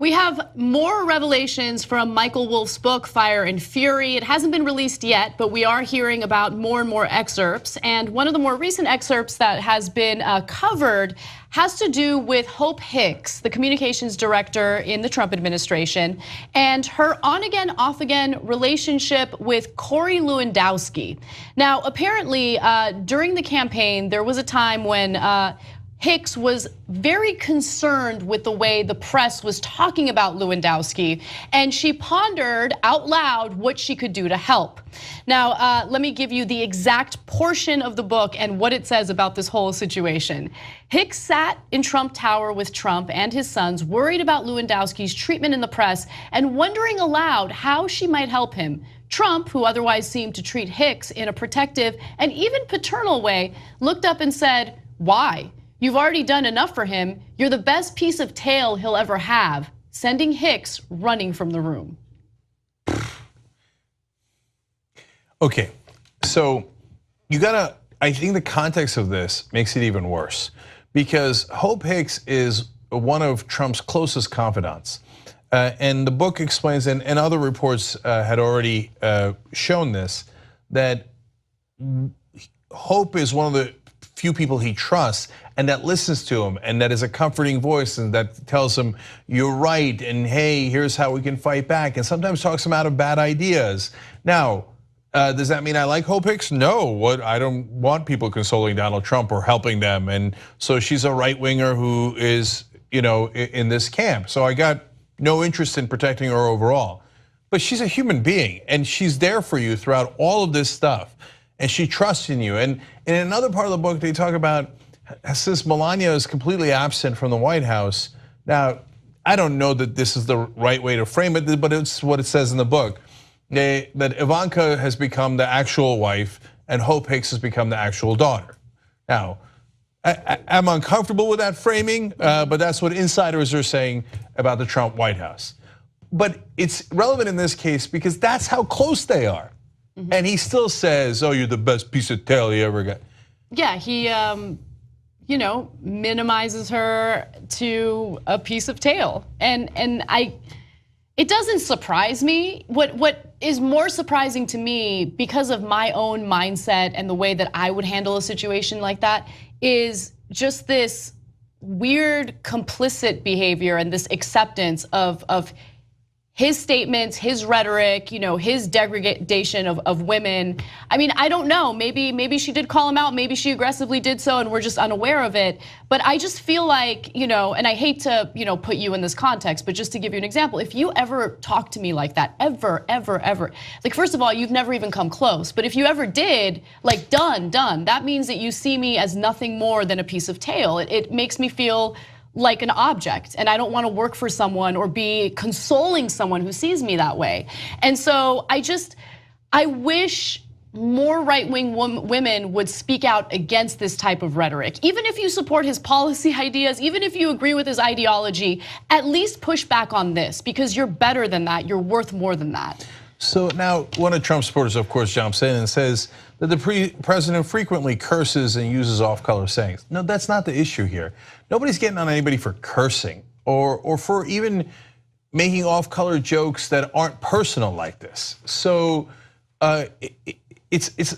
We have more revelations from Michael Wolff's book, Fire and Fury. It hasn't been released yet, but we are hearing about more and more excerpts. And one of the more recent excerpts that has been covered has to do with Hope Hicks, the communications director in the Trump administration, and her on-again, off-again relationship with Corey Lewandowski. Now, apparently, during the campaign, there was a time when Hicks was very concerned with the way the press was talking about Lewandowski, and she pondered out loud what she could do to help. Now, let me give you the exact portion of the book and what it says about this whole situation. Hicks sat in Trump Tower with Trump and his sons, worried about Lewandowski's treatment in the press and wondering aloud how she might help him. Trump, who otherwise seemed to treat Hicks in a protective and even paternal way, looked up and said, "Why? You've already done enough for him. You're the best piece of tail he'll ever have," sending Hicks running from the room. Okay, so I think the context of this makes it even worse, because Hope Hicks is one of Trump's closest confidants. And the book explains, and other reports had already shown this, that Hope is one of the few people he trusts and that listens to him and that is a comforting voice and that tells him, "You're right, and hey, here's how we can fight back," and sometimes talks him out of bad ideas. Now, does that mean I like Hope Hicks? No, I don't want people consoling Donald Trump or helping them, and so she's a right winger who is, in this camp. So I got no interest in protecting her overall. But she's a human being, and she's there for you throughout all of this stuff, and she trusts in you. And in another part of the book, they talk about, since Melania is completely absent from the White House. Now, I don't know that this is the right way to frame it, but it's what it says in the book. That Ivanka has become the actual wife and Hope Hicks has become the actual daughter. Now, I'm uncomfortable with that framing, but that's what insiders are saying about the Trump White House. But it's relevant in this case because that's how close they are. And he still says, "Oh, you're the best piece of tail you ever got." Yeah, he minimizes her to a piece of tail. And it doesn't surprise me. What is more surprising to me, because of my own mindset and the way that I would handle a situation like that, is just this weird complicit behavior and this acceptance of his statements, his rhetoric, his degradation of women. I mean, I don't know, maybe she did call him out, maybe she aggressively did so and we're just unaware of it. But I just feel like, and I hate to, put you in this context, but just to give you an example, if you ever talk to me like that, ever, like first of all, you've never even come close. But if you ever did, like done, that means that you see me as nothing more than a piece of tail. It makes me feel like an object, and I don't want to work for someone or be consoling someone who sees me that way. And so I wish more right-wing women would speak out against this type of rhetoric. Even if you support his policy ideas, even if you agree with his ideology, at least push back on this, because you're better than that, you're worth more than that. So now, one of Trump's supporters, of course, jumps in and says that the president frequently curses and uses off-color sayings. No, that's not the issue here. Nobody's getting on anybody for cursing or for even making off-color jokes that aren't personal like this. So it's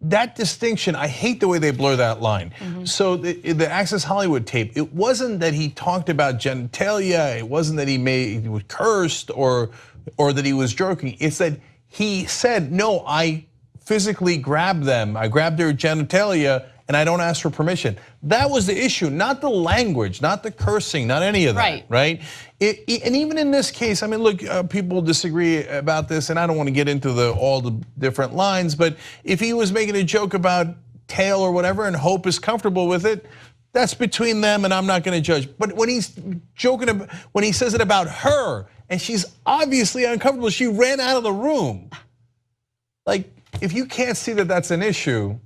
that distinction. I hate the way they blur that line. So the Access Hollywood tape, it wasn't that he talked about genitalia, it wasn't that he cursed or that he was joking. It's that he said, "No, I physically grabbed them. I grabbed their genitalia and I don't ask for permission." That was the issue, not the language, not the cursing, not any of that, right? And even in this case, I mean, look, people disagree about this, and I don't want to get into all the different lines, but if he was making a joke about tail or whatever and Hope is comfortable with it, that's between them and I'm not gonna judge. But when he's joking, when he says it about her and she's obviously uncomfortable, she ran out of the room. Like, if you can't see that that's an issue,